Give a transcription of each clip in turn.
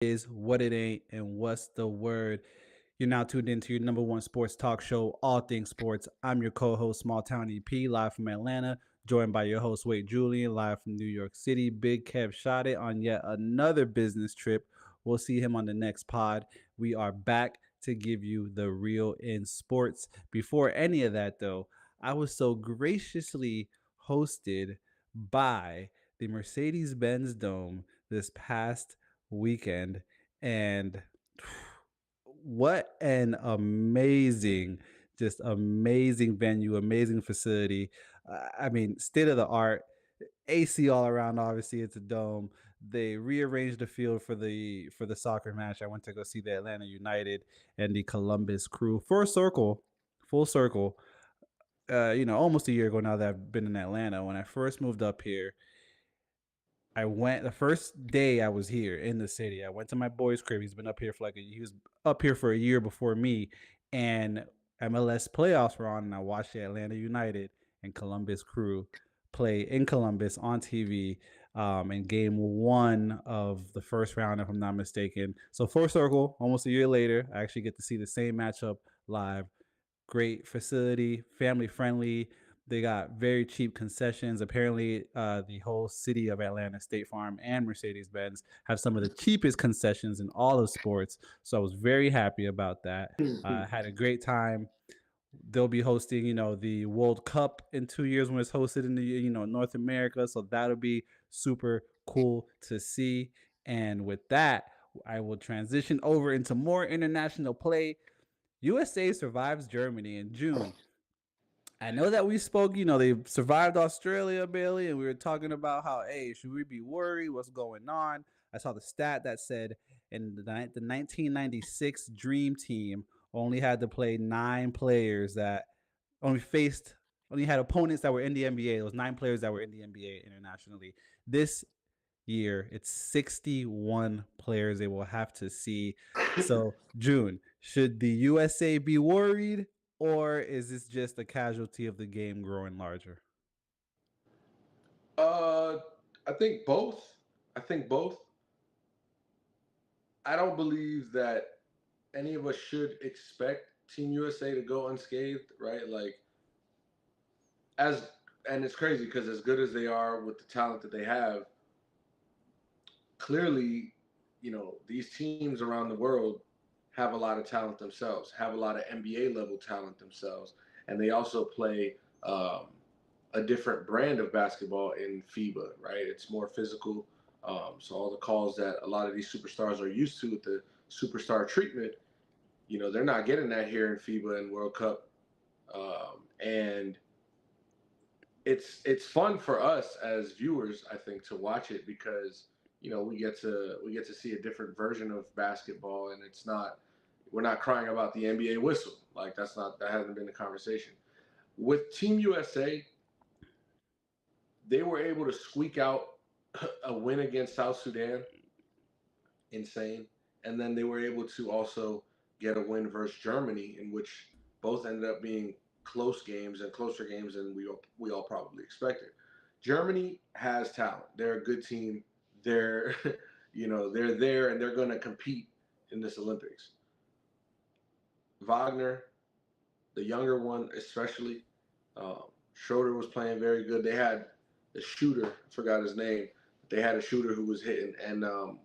is, what it ain't, and what's the word. You're now tuned into your number one sports talk show, All Things Sports. I'm your co-host, Small Town EP, live from Atlanta, joined by your host, Wade Julian, live from New York City. Big Kev shot it on yet another business trip. We'll see him on the next pod. We are back to give you the real in sports. Before any of that, though, I was so graciously hosted by the Mercedes-Benz Dome this past weekend, and what an amazing, just amazing venue, amazing facility. I mean, state of the art, AC all around. Obviously, it's a dome. They rearranged the field for the soccer match. I went to go see the Atlanta United and the Columbus Crew. Full circle. Almost a year ago now that I've been in Atlanta. When I first moved up here, I went the first day I was here in the city. I went to my boy's crib. He's been up here for he was up here for a year before me, and MLS playoffs were on, and I watched the Atlanta United and Columbus Crew play in Columbus on TV in game one of the first round, if I'm not mistaken. So full circle, almost a year later, I actually get to see the same matchup live. Great facility, family friendly. They got very cheap concessions. Apparently, the whole city of Atlanta, State Farm and Mercedes Benz have some of the cheapest concessions in all of sports. So I was very happy about that. Had a great time. They'll be hosting, the World Cup in 2 years when it's hosted in the, North America. So that'll be super cool to see. And with that, I will transition over into more international play. USA survives Germany in June. I know that we spoke, they survived Australia, Bailey, and we were talking about how, hey, should we be worried? What's going on? I saw the stat that said in the 1996 Dream Team only had to play 9 players that only faced, only had opponents that were in the NBA. Those 9 players that were in the NBA internationally. This year, it's 61 players they will have to see. So, June, should the USA be worried, or is this just a casualty of the game growing larger? Uh, I think both. I think both. I don't believe that any of us should expect Team USA to go unscathed, right? Like as and it's crazy because as good as they are with the talent that they have, clearly, these teams around the world have a lot of talent themselves, have a lot of NBA level talent themselves, and they also play a different brand of basketball in FIBA, right? It's more physical. So all the calls that a lot of these superstars are used to with the superstar treatment, they're not getting that here in FIBA and World Cup. And it's fun for us as viewers, I think, to watch it because we get to see a different version of basketball, and we're not crying about the NBA whistle. Like that hasn't been the conversation. With Team USA, they were able to squeak out a win against South Sudan, insane, and then they were able to also get a win versus Germany, in which both ended up being close games and closer games than we all probably expected. Germany has talent. They're a good team. They're they're there and they're going to compete in this Olympics. Wagner, the younger one especially, Schroeder was playing very good. They had the shooter, I forgot his name. They had a shooter who was hitting, and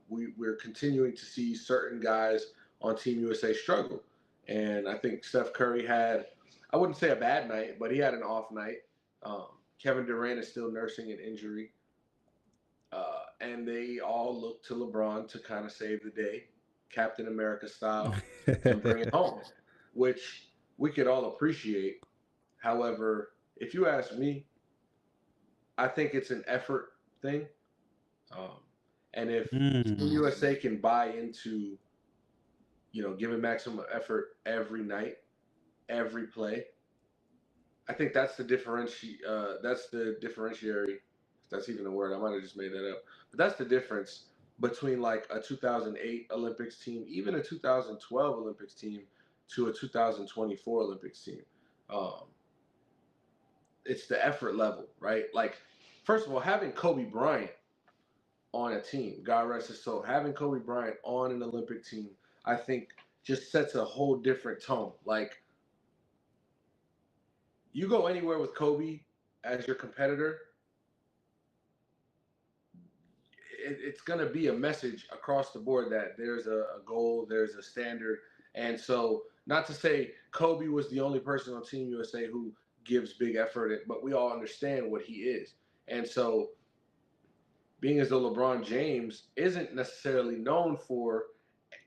we're continuing to see certain guys on Team USA struggle. And I think Steph Curry had, I wouldn't say a bad night, but he had an off night. Kevin Durant is still nursing an injury. And they all look to LeBron to kind of save the day, Captain America style, and bring it home, which we could all appreciate. However, if you ask me, I think it's an effort thing. Um, and if Team Mm. USA can buy into, giving maximum effort every night, every play, I think that's the differentiary. If that's even a word, I might have just made that up. But that's the difference between like a 2008 Olympics team, even a 2012 Olympics team, to a 2024 Olympics team. Um, it's the effort level, right? Like, first of all, having Kobe Bryant on a team. God rest his soul. Having Kobe Bryant on an Olympic team, I think, just sets a whole different tone. Like, you go anywhere with Kobe as your competitor, it's going to be a message across the board that there's a goal, there's a standard. And so, not to say Kobe was the only person on Team USA who gives big effort, but we all understand what he is. And so, being as though LeBron James isn't necessarily known for,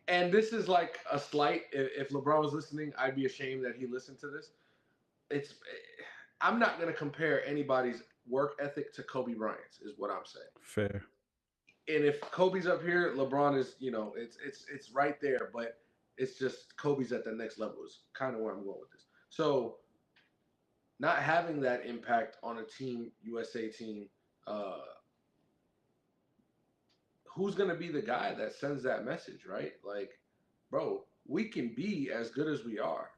and this is like a slight, if LeBron was listening, I'd be ashamed that he listened to this. It's, I'm not going to compare anybody's work ethic to Kobe Bryant's, is what I'm saying. Fair. And if Kobe's up here, LeBron is, it's right there, but it's just Kobe's at the next level is kind of where I'm going with this. So not having that impact on a team USA team, uh, who's gonna be the guy that sends that message, right? Like, bro, we can be as good as we are.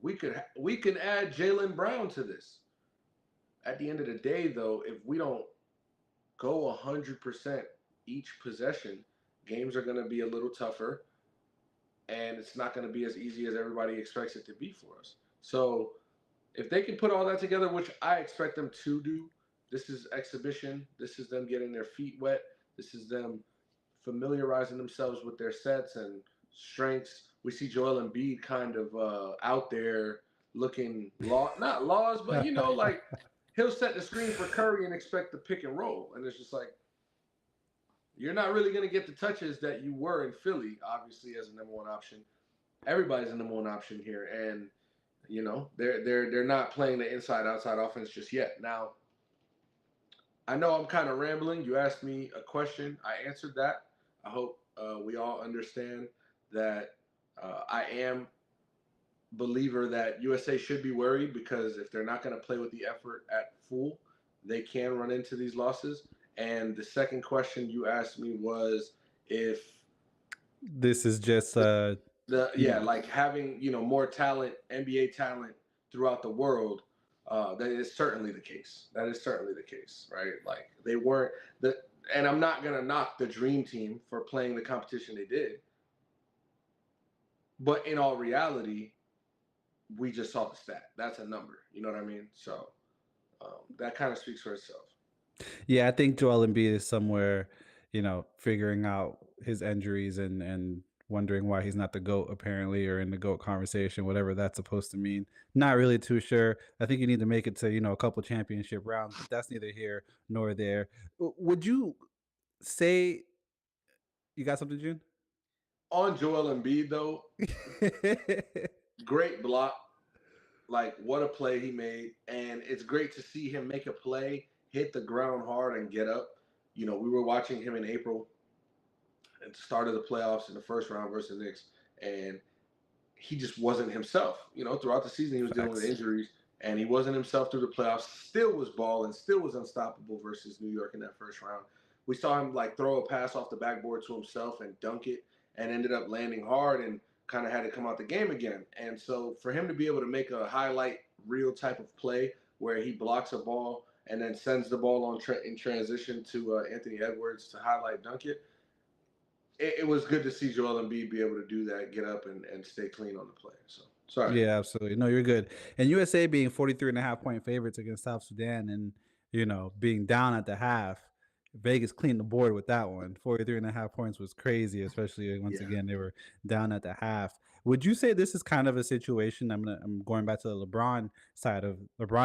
We can add Jaylen Brown to this. At the end of the day, though, if we don't go 100% each possession, games are going to be a little tougher, and it's not going to be as easy as everybody expects it to be for us. So if they can put all that together, which I expect them to do, this is exhibition. This is them getting their feet wet. This is them familiarizing themselves with their sets and strengths. We see Joel Embiid kind of out there looking not laws, but like he'll set the screen for Curry and expect the pick and roll, and it's just like you're not really going to get the touches that you were in Philly, obviously as a number one option. Everybody's a number one option here, and they're not playing the inside outside offense just yet. Now, I know I'm kind of rambling. You asked me a question, I answered that. I hope we all understand that I am believer that USA should be worried because if they're not going to play with the effort at full, they can run into these losses. And the second question you asked me was if This is just like having more talent, NBA talent throughout the world. That is certainly the case. That is certainly the case, right? Like they weren't and I'm not gonna knock the Dream Team for playing the competition they did, but in all reality, we just saw the stat. That's a number. You know what I mean? So that kind of speaks for itself. Yeah, I think Joel Embiid is somewhere, figuring out his injuries and wondering why he's not the GOAT apparently or in the GOAT conversation, whatever that's supposed to mean. Not really too sure. I think you need to make it to, a couple championship rounds, but that's neither here nor there. Would you say you got something, June? On Joel Embiid though, great block. Like what a play he made, and it's great to see him make a play, hit the ground hard, and get up. We were watching him in April at the start of the playoffs in the first round versus the Knicks, and he just wasn't himself. Throughout the season he was dealing with Facts. injuries, and he wasn't himself through the playoffs. Still was balling, still was unstoppable versus New York in that first round. We saw him like throw a pass off the backboard to himself and dunk it, and ended up landing hard and kind of had to come out the game again. And so for him to be able to make a highlight reel type of play where he blocks a ball and then sends the ball in transition to Anthony Edwards to highlight dunk it was good to see Joel Embiid be able to do that, get up and stay clean on the play. So sorry. Yeah, absolutely. No, you're good. And USA being 43.5 point favorites against South Sudan and, being down at the half, Vegas cleaned the board with that one. 43.5 points was crazy, especially once Yeah. again, they were down at the half. Would you say this is kind of a situation? I'm going back to the LeBron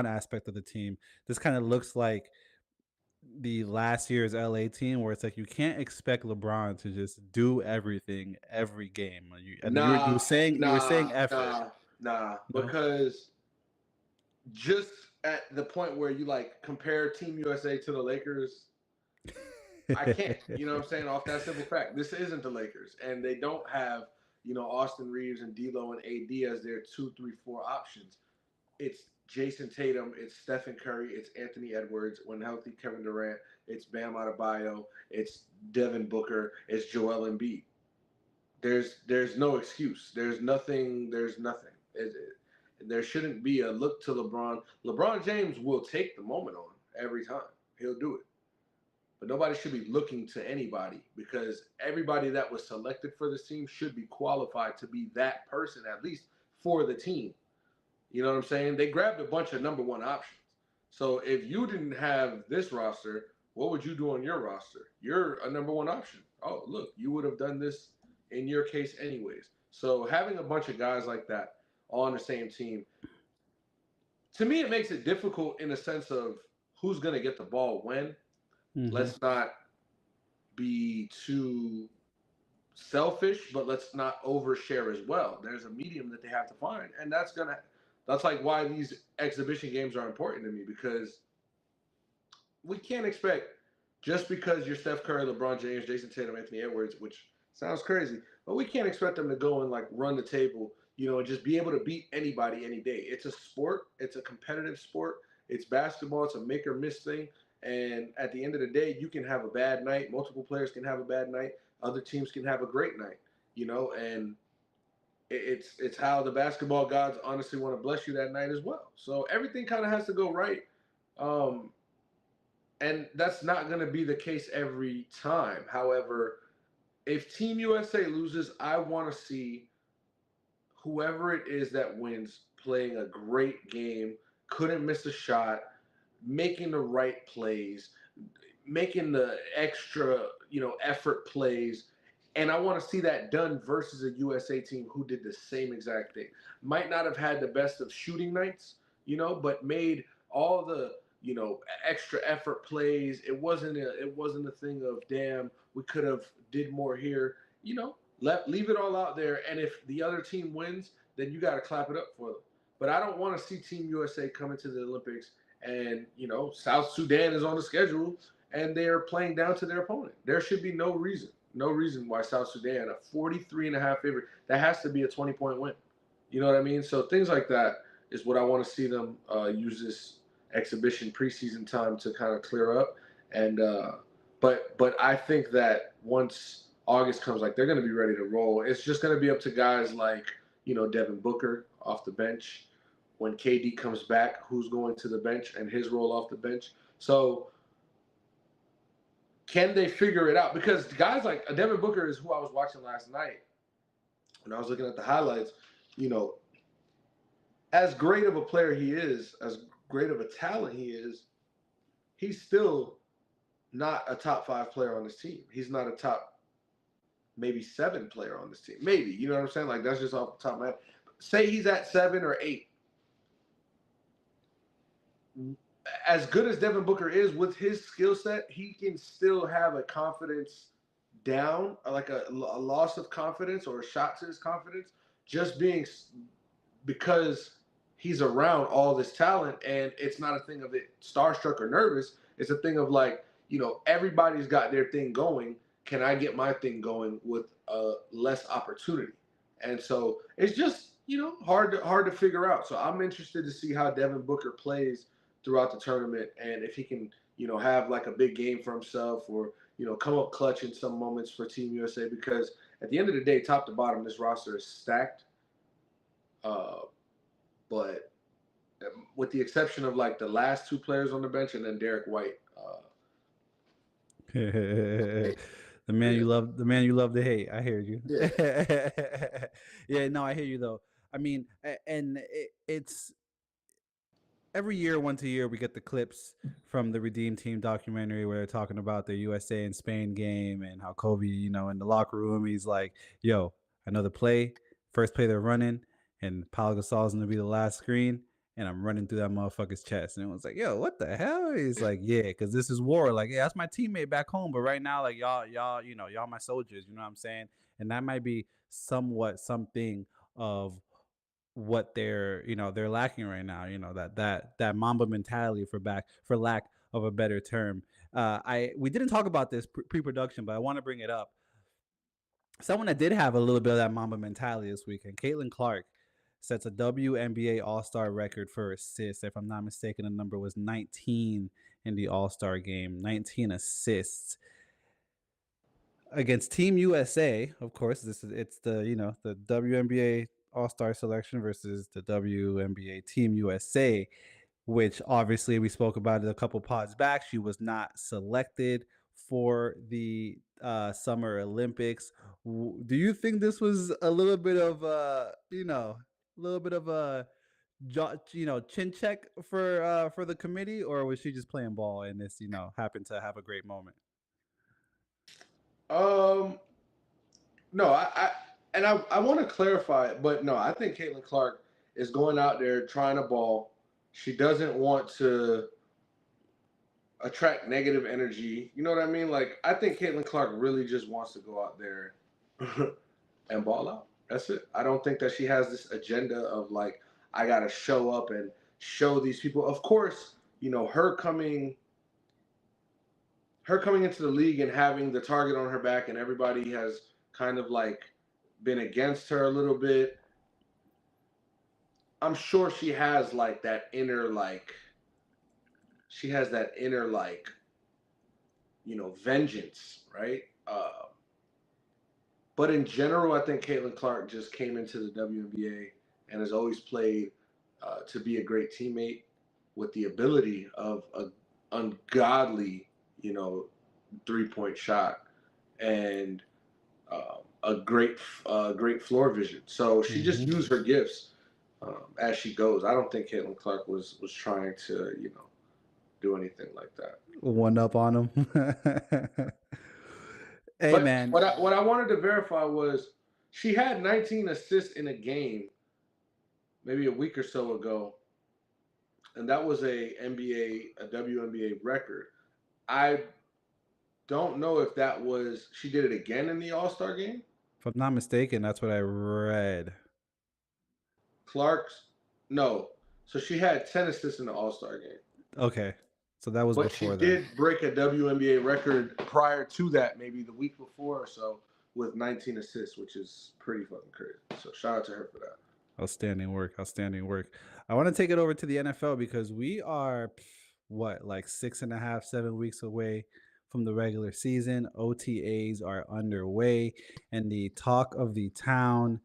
aspect of the team. This kind of looks like the last year's LA team where it's like you can't expect LeBron to just do everything every game. And you were Nah, saying nah, effort. nah, nah. No. Because just at the point where you like compare Team USA to the Lakers, I can't. You know what I'm saying? Off that simple fact, this isn't the Lakers, and they don't have Austin Reeves and D'Lo and AD as their 2, 3, 4 options. It's Jason Tatum, it's Stephen Curry, it's Anthony Edwards. When healthy, Kevin Durant. It's Bam Adebayo, it's Devin Booker, it's Joel Embiid. There's no excuse. There's nothing. There shouldn't be a look to LeBron. LeBron James will take the moment on every time. He'll do it. but nobody should be looking to anybody because everybody that was selected for this team should be qualified to be that person at least for the team. You know what I'm saying? They grabbed a bunch of number one options. So if you didn't have this roster, what would you do on your roster? You're a number one option. Oh, look, you would have done this in your case anyways. So having a bunch of guys like that all on the same team, to me, it makes it difficult in a sense of who's going to get the ball when. Mm-hmm. Let's not be too selfish, but let's not overshare as well. There's a medium that they have to find, and that's like why these exhibition games are important to me because we can't expect just because you're Steph Curry, LeBron James, Jason Tatum, Anthony Edwards, which sounds crazy, but we can't expect them to go and like run the table, and just be able to beat anybody any day. It's a sport, it's a competitive sport, it's basketball, it's a make or miss thing. And at the end of the day, you can have a bad night. Multiple players can have a bad night. Other teams can have a great night, and it's how the basketball gods honestly want to bless you that night as well. So everything kind of has to go right. Um, and that's not going to be the case every time. However, if Team USA loses, I want to see whoever it is that wins playing a great game, couldn't miss a shot, making the right plays, making the extra, effort plays. And I want to see that done versus a USA team who did the same exact thing. Might not have had the best of shooting nights, but made all the, extra effort plays. It wasn't a thing of damn, we could have did more here. Leave it all out there. And if the other team wins, then you got to clap it up for them. But I don't want to see Team USA come into the Olympics and South Sudan is on the schedule and they're playing down to their opponent. There should be no reason why South Sudan, a 43 and a half favorite, that has to be a 20-point win. You know what I mean? So things like that is what I want to see them use this exhibition preseason time to kind of clear up. And but I think that once August comes, like they're going to be ready to roll. It's just going to be up to guys like Devin Booker off the bench. When KD comes back, who's going to the bench and his role off the bench. So can they figure it out? Because guys like Devin Booker is who I was watching last night when I was looking at the highlights. As great of a player he is, as great of a talent he is, he's still not a top 5 player on this team. He's not a top maybe 7 player on this team. Maybe, you know what I'm saying? Like that's just off the top of my head. Say he's at 7 or 8. As good as Devin Booker is with his skill set, he can still have a confidence down, like a loss of confidence or a shot to his confidence, just being because he's around all this talent. And it's not a thing of it starstruck or nervous. It's a thing of like, everybody's got their thing going. Can I get my thing going with less opportunity? And so it's just, hard to figure out. So I'm interested to see how Devin Booker plays throughout the tournament and if he can, have like a big game for himself or, come up clutch in some moments for Team USA because at the end of the day, top to bottom, this roster is stacked. But with the exception of like the last 2 players on the bench and then Derek White. The man Yeah. you love, the man you love to hate. I hear you. Yeah. Yeah, no, I hear you though. I mean, and it's every year, once a year, we get the clips from the Redeem Team documentary where they're talking about the USA and Spain game and how Kobe, in the locker room, he's like, "Yo, another play, first play they're running, and Pau Gasol's gonna be the last screen, and I'm running through that motherfucker's chest." And it was like, "Yo, what the hell?" He's like, "Yeah, because this is war. Like, yeah, that's my teammate back home, but right now, like y'all, y'all my soldiers. You know what I'm saying?" And that might be somewhat something of what they're lacking right now, that mamba mentality, for lack of a better term. I We didn't talk about this pre-production, but I want to bring it up. Someone that did have a little bit of that mamba mentality this weekend, Caitlin Clark, sets a WNBA All-Star record for assists. If I'm not mistaken, the number was 19 in the All-Star game. 19 assists against Team USA. Of course, it's the WNBA All-Star selection versus the WNBA Team USA, which obviously we spoke about it a couple pods back. She was not selected for the Summer Olympics. Do you think this was a little bit of a little bit of a chin check for the committee, or was she just playing ball and this happened to have a great moment? Um, no, I want to clarify it, but no, I think Caitlin Clark is going out there trying to ball. She doesn't want to attract negative energy. You know what I mean? Like, I think Caitlin Clark really just wants to go out there and ball out. That's it. I don't think that she has this agenda of like, I got to show up and show these people. Of course, her coming into the league and having the target on her back, and everybody has kind of like been against her a little bit. I'm sure she has that inner like vengeance, right? But in general, I think Caitlin Clark just came into the WNBA and has always played to be a great teammate with the ability of an ungodly, 3-point shot and great floor vision. So she just Hmm. used her gifts as she goes. I don't think Caitlin Clark was trying to do anything like that. One up on him. Hey But man, what I wanted to verify was she had 19 assists in a game maybe a week or so ago, and that was a WNBA record. I don't know if that was she did it again in the All Star game. if I'm not mistaken, that's what I read. Clark's no, so she had 10 assists in the All Star game, Okay, so that was but she before then. did break a WNBA record prior to that, maybe the week before or so, with 19 assists, which is pretty fucking crazy. So shout out to her for that. Outstanding work, outstanding work. I want to take it over to the NFL because we are what, like 6.5, 7 weeks away from the regular season. OTAs are underway, and the talk of the town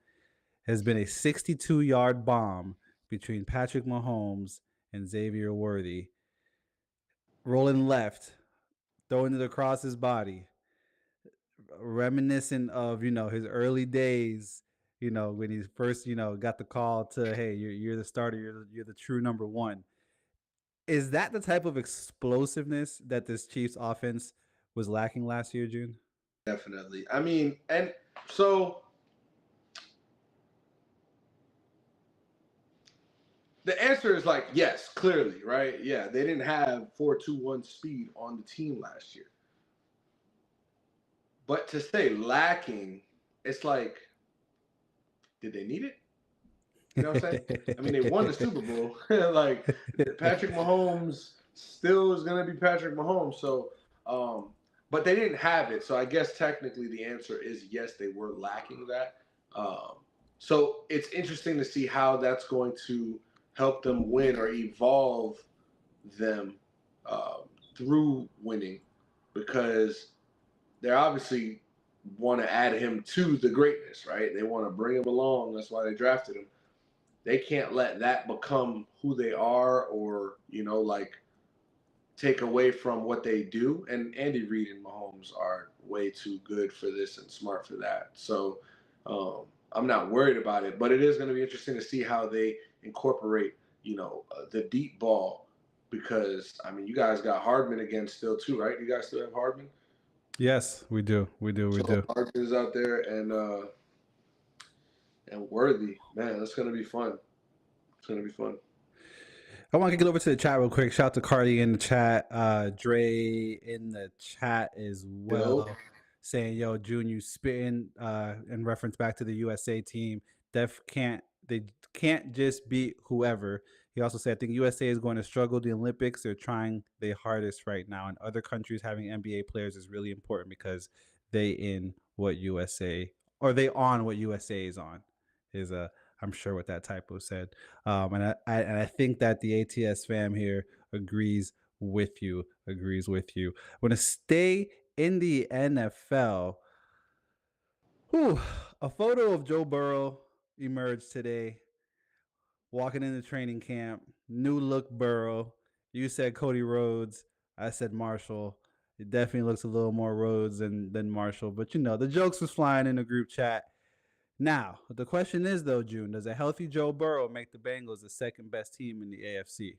has been a 62-yard bomb between Patrick Mahomes and Xavier Worthy, rolling left, throwing it across his body, reminiscent of his early days. When he first got the call to, hey, you're the starter, you're the true number one. Is that the type of explosiveness that this Chiefs offense was lacking last year, June? Definitely. I mean, and so the answer is like yes, clearly, right? Yeah, they didn't have 4.21 speed on the team last year. But to say lacking, it's like, did they need it? You know what I'm saying? I mean, they won the Super Bowl. Like Patrick Mahomes still is going to be Patrick Mahomes. So, but they didn't have it. So I guess technically the answer is yes, they were lacking that. Um, so it's interesting to see how that's going to help them win or evolve them through winning, because they're obviously want to add him to the greatness, right? They want to bring him along. That's why they drafted him. They can't let that become who they are, or like take away from what they do. And Andy Reid and Mahomes are way too good for this and smart for that. So I'm not worried about it, but it is going to be interesting to see how they incorporate the deep ball, because I mean you guys got Hardman again still too, right? You guys still have Hardman. Yes, we do. We do. We So do. Hardman is out there, and Worthy, man, that's gonna be fun. It's gonna be fun. I want to get over to the chat real quick. Shout out to Cardi in the chat. Dre in the chat as Yo, well, saying, "Yo, June, you spitting." In reference back to the USA team, they can't just beat whoever. He also said, "I think USA is going to struggle the Olympics. They're trying their hardest right now. And other countries having NBA players is really important because they in what USA or they on what USA is on." Is I'm sure what that typo said. And I think that the ATS fam here agrees with you. Agrees with you. I want to stay in the NFL. Whew, a photo of Joe Burrow emerged today, walking into training camp. New look Burrow. You said Cody Rhodes. I said Marshall. It definitely looks a little more Rhodes than Marshall, but the jokes was flying in the group chat. Now, the question is though, June, does a healthy Joe Burrow make the Bengals the second best team in the AFC?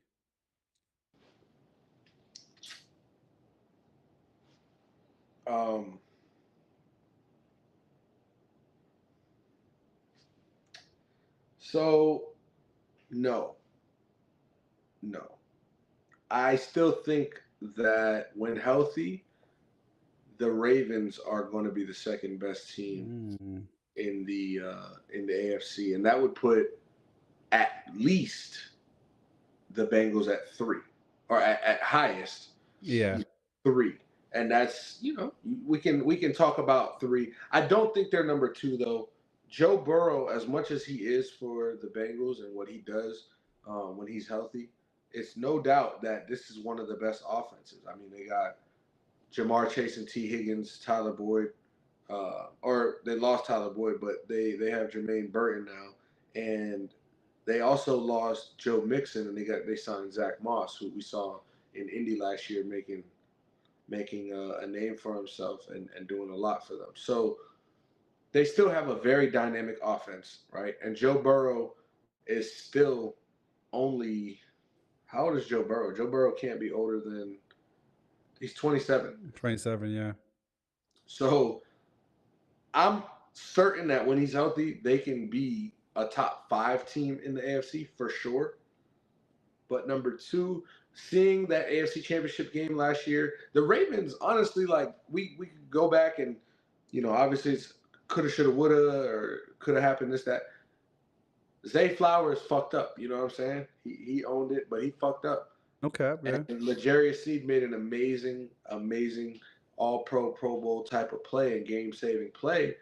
Um, so no, no. I still think that when healthy, the Ravens are going to be the second best team Mm, in the AFC, and that would put at least the Bengals at three, or at highest yeah, three. And that's we can talk about three. I don't think they're number two though. Joe Burrow, as much as he is for the Bengals and what he does when he's healthy, it's no doubt that this is one of the best offenses. I mean, they got Jamar Chase and T. Higgins, Tyler Boyd, or they lost Tyler Boyd, but they have Jermaine Burton now, and they also lost Joe Mixon, and they signed Zach Moss, who we saw in Indy last year making a name for himself and doing a lot for them. So they still have a very dynamic offense, right? And Joe Burrow is still only how old is Joe Burrow? Joe Burrow can't be older than he's 27. 27, yeah. So I'm certain that when he's healthy, they can be a top five team in the AFC for sure. But number two, seeing that AFC Championship game last year, the Ravens, honestly, like we could go back and, obviously it's coulda, shoulda, woulda, or coulda happened this that. Zay Flowers fucked up. You know what I'm saying? He owned it, but he fucked up. Okay, And yeah. L'Jarius Seed made an amazing, amazing All Pro, Pro Bowl type of play and game saving play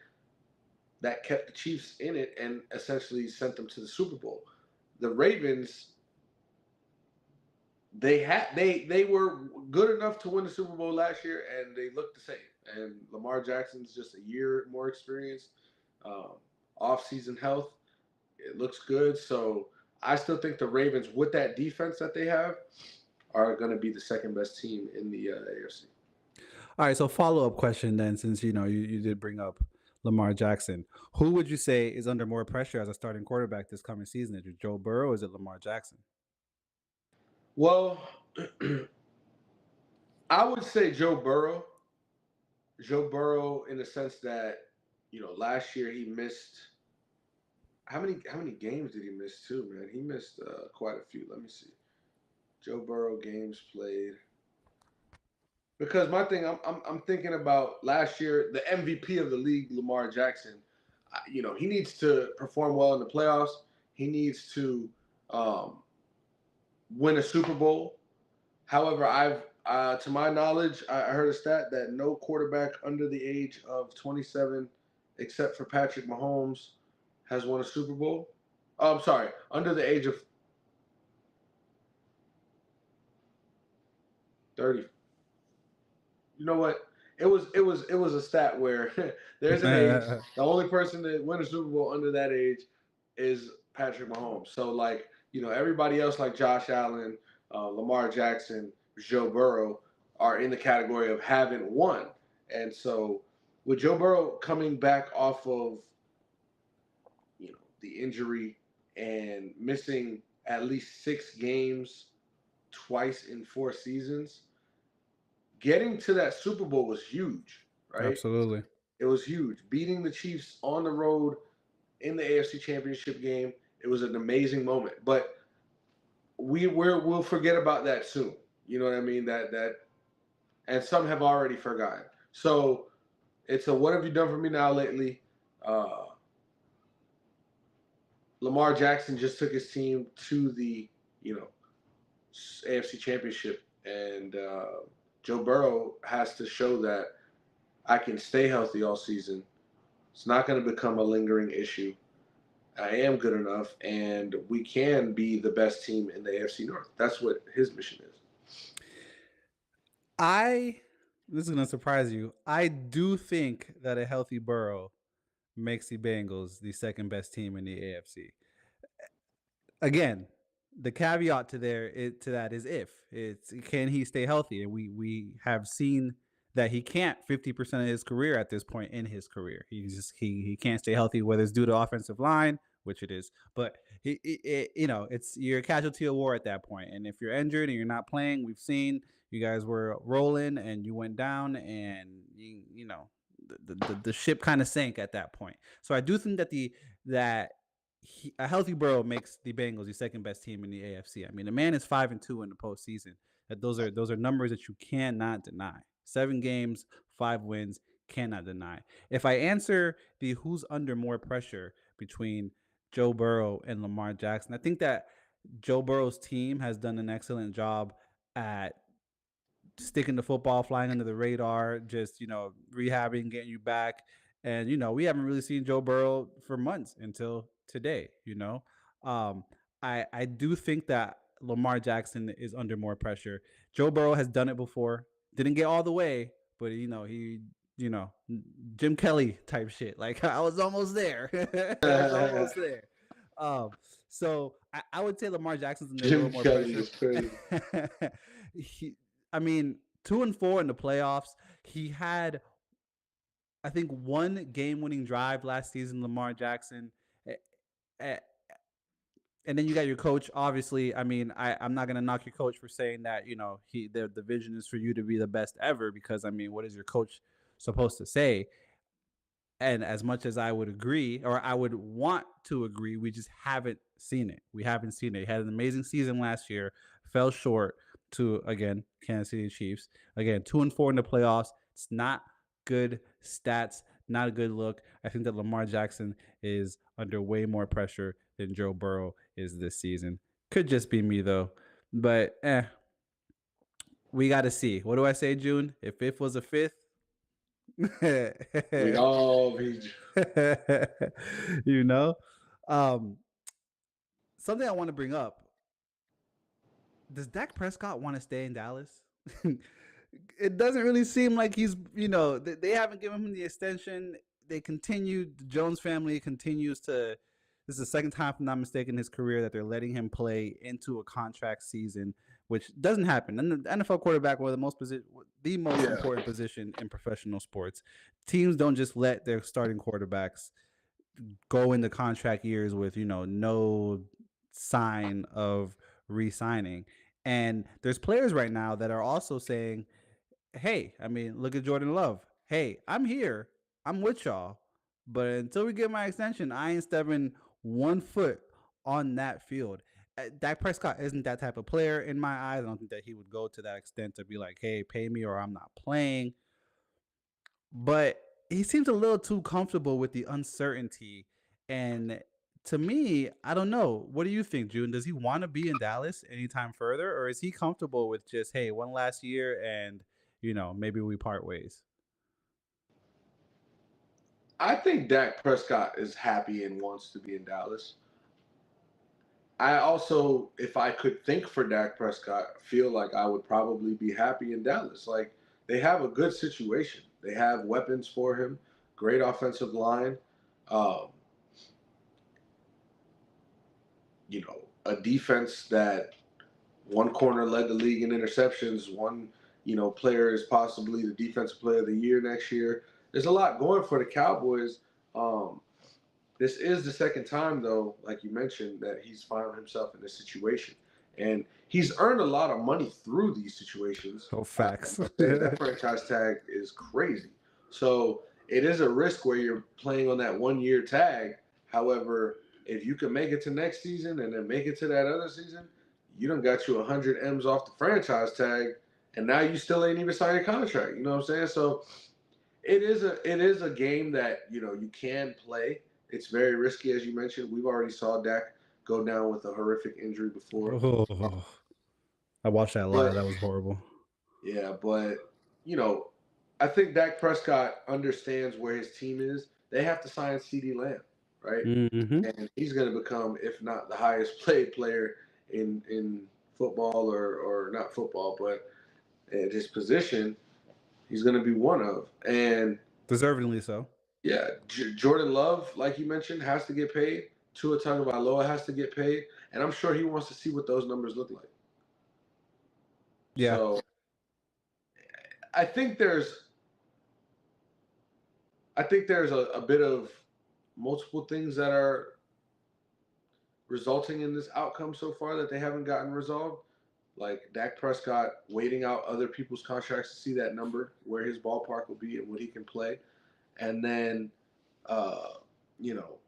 that kept the Chiefs in it and essentially sent them to the Super Bowl. The Ravens, they were good enough to win the Super Bowl last year, and they looked the same. And Lamar Jackson's just a year more experienced, um, off season health. It looks good, so I still think the Ravens, with that defense that they have, are going to be the second best team in the AFC. All right, so follow up question then, since you did bring up Lamar Jackson, who would you say is under more pressure as a starting quarterback this coming season? Is it Joe Burrow or is it Lamar Jackson? Well, I would say Joe Burrow. Joe Burrow, in the sense that last year he missed how many games did he miss too, man? He missed quite a few. Let me see. Joe Burrow games played. Because my thing, I'm thinking about last year, the MVP of the league, Lamar Jackson. He needs to perform well in the playoffs. He needs to um, win a Super Bowl. However, to my knowledge, I heard a stat that no quarterback under the age of 27, except for Patrick Mahomes, has won a Super Bowl. Oh, I'm sorry, under the age of 30. You know what? It was a stat where there's an age. The only person that win a Super Bowl under that age is Patrick Mahomes. So like everybody else like Josh Allen, Lamar Jackson, Joe Burrow are in the category of haven't won. And so with Joe Burrow coming back off of the injury and missing at least 6 games twice in 4 seasons, getting to that Super Bowl was huge, right? Absolutely. It was huge. Beating the Chiefs on the road in the AFC Championship game, it was an amazing moment. But we'll forget about that soon. You know what I mean? And some have already forgotten. So it's a what have you done for me now lately? Uh, Lamar Jackson just took his team to the AFC Championship, and Joe Burrow has to show that I can stay healthy all season. It's not going to become a lingering issue. I am good enough, and we can be the best team in the AFC North. That's what his mission is. I This is gonna surprise you. I do think that a healthy Burrow makes the Bengals the second best team in the AFC. Again, the caveat to that is if it's can he stay healthy, and we have seen that he can't 50% of his career at this point in his career. He can't stay healthy, whether it's due to offensive line, which it is, but it's you're a casualty of war at that point. And if you're injured and you're not playing, we've seen you guys were rolling and you went down, and the ship kind of sank at that point. So I do think that a healthy Burrow makes the Bengals the second best team in the AFC. I mean, the man is 5-2 in the postseason. That those are numbers that you cannot deny. 7 games, 5 wins, cannot deny. If I answer the who's under more pressure between Joe Burrow and Lamar Jackson, I think that Joe Burrow's team has done an excellent job at sticking the football, flying under the radar, just rehabbing, getting you back. And we haven't really seen Joe Burrow for months until today. Um, I do think that Lamar Jackson is under more pressure. Joe Burrow has done it before, didn't get all the way, but he you know Jim Kelly type shit. Like I was almost there. I was almost there. Um, so I would say Lamar Jackson's under a little Jim more Kelly pressure. is crazy. he, I mean, 2-4 in the playoffs. He had, I think, one game-winning drive last season. Lamar Jackson, Eh, eh, and then you got your coach. Obviously, I mean, I'm not gonna knock your coach for saying that. The vision is for you to be the best ever. Because I mean, what is your coach supposed to say? And as much as I would agree, or I would want to agree, we just haven't seen it. We haven't seen it. He had an amazing season last year, fell short to, again, Kansas City Chiefs. Again, 2-4 in the playoffs. It's not good stats, not a good look. I think that Lamar Jackson is under way more pressure than Joe Burrow is this season. Could just be me though, but we got to see. What do I say, June? If fifth was a fifth, We'd all be. you know um something I want to bring up. Does Dak Prescott want to stay in Dallas? It doesn't really seem like they haven't given him the extension. They continue, the Jones family continues to, this is the second time, if I'm not mistaken, in his career that they're letting him play into a contract season, which doesn't happen. And the NFL quarterback, one of the most Yeah. important position in professional sports. Teams don't just let their starting quarterbacks go into contract years with no sign of re-signing. And there's players right now that are also saying, hey, I mean, look at Jordan Love. Hey, I'm here. I'm with y'all. But until we get my extension, I ain't stepping 1 foot on that field. Dak Prescott isn't that type of player in my eyes. I don't think that he would go to that extent to be like, hey, pay me or I'm not playing. But he seems a little too comfortable with the uncertainty. And to me, I don't know. What do you think, June? Does he want to be in Dallas anytime further? Or is he comfortable with just, hey, one last year and, maybe we part ways? I think Dak Prescott is happy and wants to be in Dallas. I also, if I could think for Dak Prescott, feel like I would probably be happy in Dallas. Like they have a good situation. They have weapons for him, great offensive line, um, a defense that one corner led the league in interceptions. One, player is possibly the defensive player of the year next year. There's a lot going for the Cowboys. Um, This is the second time, though, like you mentioned, that he's found himself in this situation. And he's earned a lot of money through these situations. Oh, I facts. must say, that franchise tag is crazy. So it is a risk where you're playing on that 1 year tag. However, if you can make it to next season and then make it to that other season, you done got you 100 M's off the franchise tag, and now you still ain't even signed a contract. You know what I'm saying? So it is a game that you can play. It's very risky, as you mentioned. We've already saw Dak go down with a horrific injury before. Oh, I watched that But live. That was horrible. yeah, but you know, I think Dak Prescott understands where his team is. They have to sign CD Lamb, right? Hmm. And he's going to become, if not the highest paid player in football, or not football, but at his position, he's going to be one of. And Deservedly so. yeah, Jordan Love, like you mentioned, has to get paid. Tua Tagovailoa has to get paid, and I'm sure he wants to see what those numbers look like. Yeah. So I think there's I think there's a bit of multiple things that are resulting in this outcome so far that they haven't gotten resolved. Like Dak Prescott waiting out other people's contracts to see that number, where his ballpark will be and what he can play, and then, uh, you know,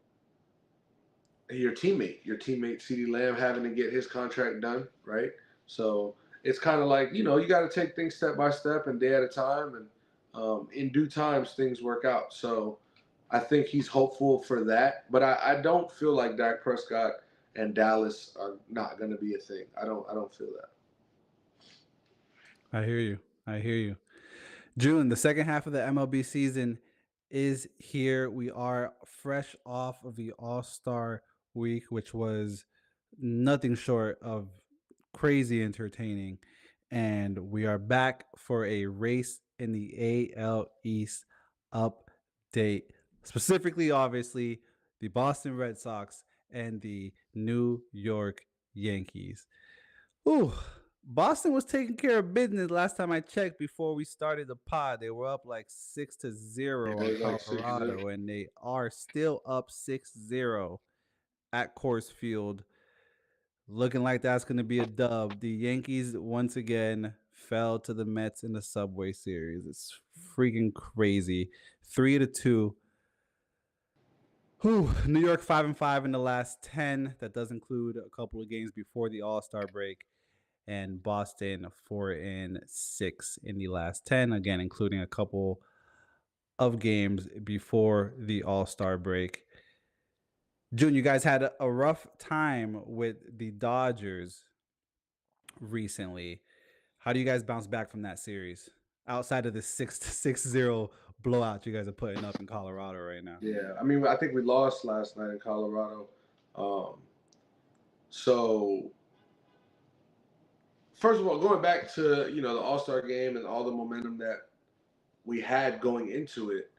your teammate CeeDee Lamb having to get his contract done, right? So it's kind of like, you got to take things step by step and day at a time, and in due times things work out. So I think he's hopeful for that, but I don't feel like Dak Prescott and Dallas are not going to be a thing. I don't feel that. I hear you. I hear you. June, the second half of the MLB season is here. We are fresh off of the All Star week, which was nothing short of crazy entertaining. And we are back for a race in the AL East update. Specifically, obviously, the Boston Red Sox and the New York Yankees. Ooh, Boston was taking care of business last time I checked before we started the pod. They were up like 6-0 Yeah, on it's like 6-0. Colorado, and they are still up 6-0 at Coors Field. Looking like that's going to be a dub. The Yankees once again fell to the Mets in the Subway Series. It's freaking crazy. 3-2. Whew. New York 5-5 in the last 10. That does include a couple of games before the All-Star break. And Boston 4-6 in the last 10, again, including a couple of games before the All-Star break. June, you guys had a rough time with the Dodgers recently. How do you guys bounce back from that series? Outside of the 6-0 blowout you guys are putting up in Colorado right now. Yeah, I mean, I think we lost last night in Colorado. Um, so first of all, going back to the All Star game and all the momentum that we had going into it,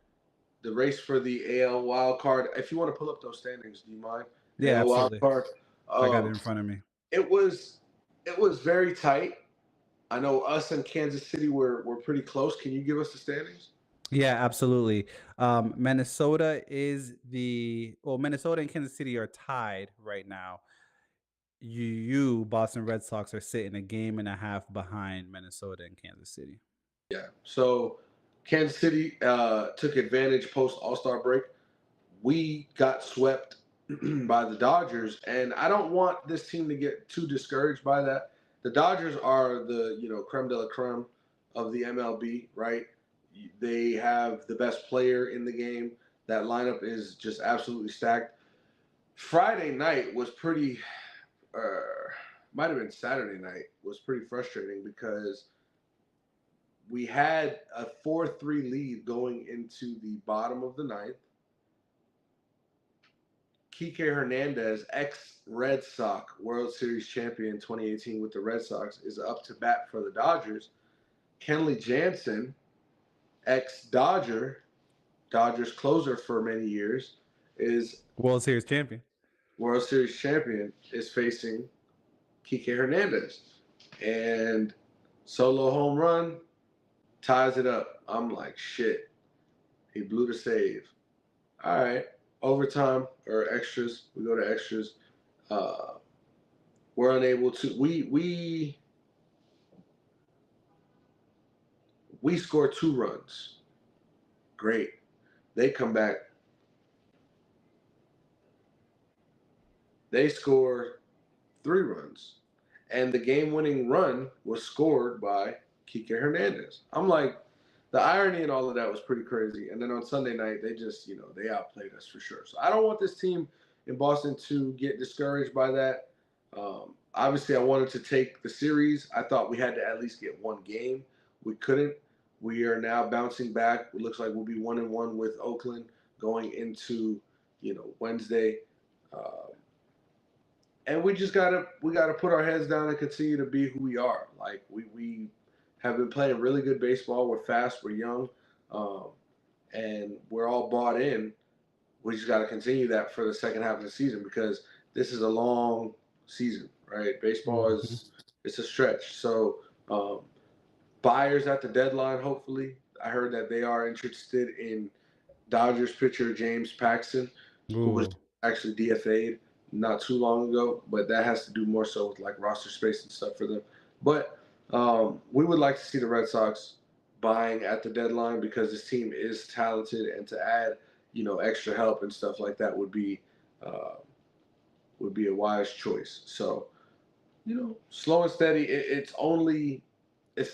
the race for the AL wild card. If you want to pull up those standings, do you mind? Yeah, AL wild absolutely. card. I got it Um, in front of me. it was very tight. I know us and Kansas City were pretty close. Can you give us the standings? Yeah, absolutely. Minnesota is Minnesota and Kansas City are tied right now. Boston Red Sox are sitting a game and a half behind Minnesota and Kansas City. Yeah. So Kansas City took advantage post All Star break. We got swept by the Dodgers, and I don't want this team to get too discouraged by that. The Dodgers are the creme de la creme of the MLB, right? They have the best player in the game. That lineup is just absolutely stacked. Friday night was pretty, might have been Saturday night, was pretty frustrating because we had a 4-3 lead going into the bottom of the ninth. Kike Hernandez, ex Red Sox World Series champion 2018 with the Red Sox, is up to bat for the Dodgers. Kenley Jansen, ex Dodgers closer for many years, is World Series champion. World Series champion, is facing Kike Hernandez. And solo home run ties it up. I'm like, shit. He blew the save. All right. Overtime or extras. We go to extras. Uh, we're unable to. We score 2 runs. Great. They come back. They score 3 runs, and the game-winning run was scored by Kike Hernandez. I'm like, the irony in all of that was pretty crazy. And then on Sunday night, they just they outplayed us for sure. So I don't want this team in Boston to get discouraged by that. Obviously, I wanted to take the series. I thought we had to at least get one game. We couldn't. We are now bouncing back. It looks like we'll be 1-1 with Oakland going into Wednesday. Uh, and we gotta put our heads down and continue to be who we are. Like we have been playing really good baseball. We're fast, we're young, um, and we're all bought in. We just got to continue that for the second half of the season because this is a long season, right? Baseball Mhm. is it's a stretch. So buyers at the deadline, hopefully, I heard that they are interested in Dodgers pitcher James Paxton, who was Ooh, actually DFA'd not too long ago, but that has to do more so with like roster space and stuff for them. But we would like to see the Red Sox buying at the deadline because this team is talented, and to add, extra help and stuff like that uh, would be a wise choice. So, slow and steady. It's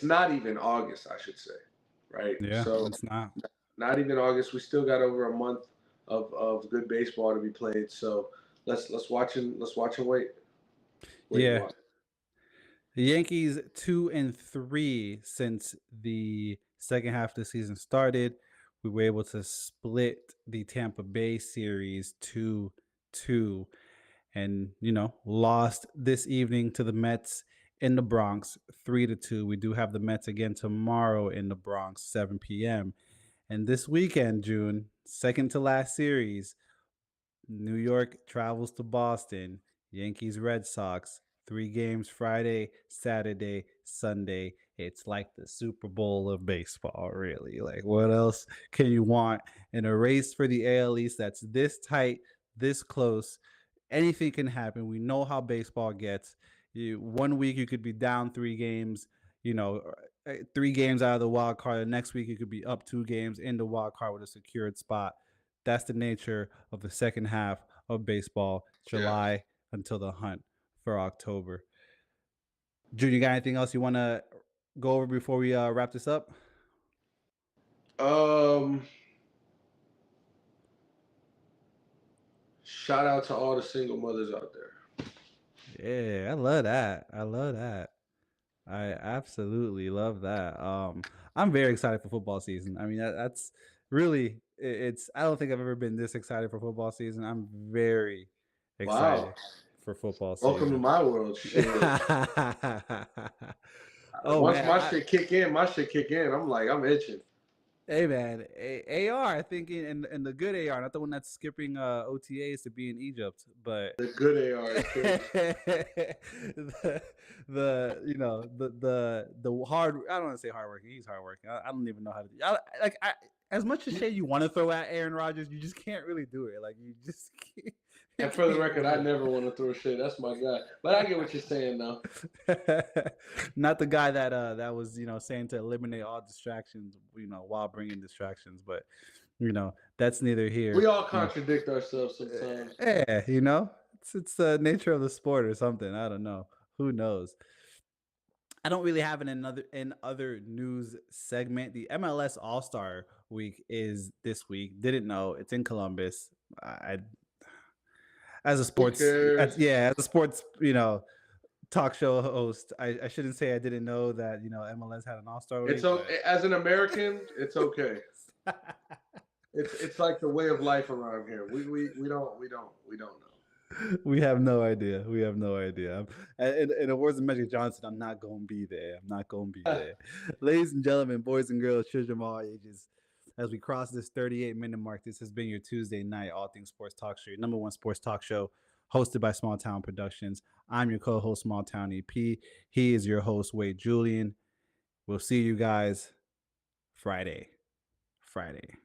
not even August, I should say, right? yeah, So it's not. not even August. We still got over a month of good baseball to be played. So let's watch and wait and Yeah, watch. the Yankees 2-3 since the second half of the season started. We were able to split the Tampa Bay series 2-2, and lost this evening to the Mets in the Bronx 3-2. We do have the Mets again tomorrow in the Bronx 7 p.m. And this weekend, June, second to last series, New York travels to Boston. Yankees, Red Sox. 3 games Friday, Saturday, Sunday. It's like the Super Bowl of baseball, really. Like, what else can you want in a race for the AL East that's this tight, this close? Anything can happen. We know how baseball gets. One week you could be down 3 games, 3 games out of the wild card. The next week you could be up 2 games in the wild card with a secured spot. That's the nature of the second half of baseball, Yeah. July until the hunt for October. Junior, you got anything else you want to go over before we wrap this up? Um. Shout out to all the single mothers out there. Yeah, I love that. I love that. I absolutely love that. I'm very excited for football season. I mean, that's really it's. I don't think I've ever been this excited for football season. I'm very Wow. excited for football Welcome to season. my world. Shit. Oh Once man, my shit kick in, I'm like, I'm itching. hey man, AR. I think in the good AR, not the one that's skipping OTAs to be in Egypt, but The good AR is crazy. the hard. I don't want to say hardworking. He's hardworking. I don't even know how to. As much as shade you want to throw at Aaron Rodgers, you just can't really do it. Like you just can't, you And for the can't record, I do never want to throw shit. That's my guy. But I get what you're saying, though. it. Not the guy that was saying to eliminate all distractions while bringing distractions, but that's neither We here. all contradict ourselves sometimes. Yeah, it's the nature of the sport or something. I don't know. Who knows? I don't really have in other news segment. The MLS All Star Week is this week. Didn't know it's in Columbus. I as a Who sports cares? as a sports talk show host, I shouldn't say I didn't know that MLS had an All Star It's Week, but as an American, it's okay. It's like the way of life around here. We don't know. we have no idea. We have no idea. In the words of Magic Johnson, I'm not going to be there. I'm not going to be there. Ladies and gentlemen, boys and girls, children of all ages, as we cross this 38-minute mark, this has been your Tuesday night All Things Sports Talk Show, your number one sports talk show, hosted by Small Town Productions. I'm your co-host, Small Town EP. He is your host, Wade Julian. We'll see you guys Friday. Friday.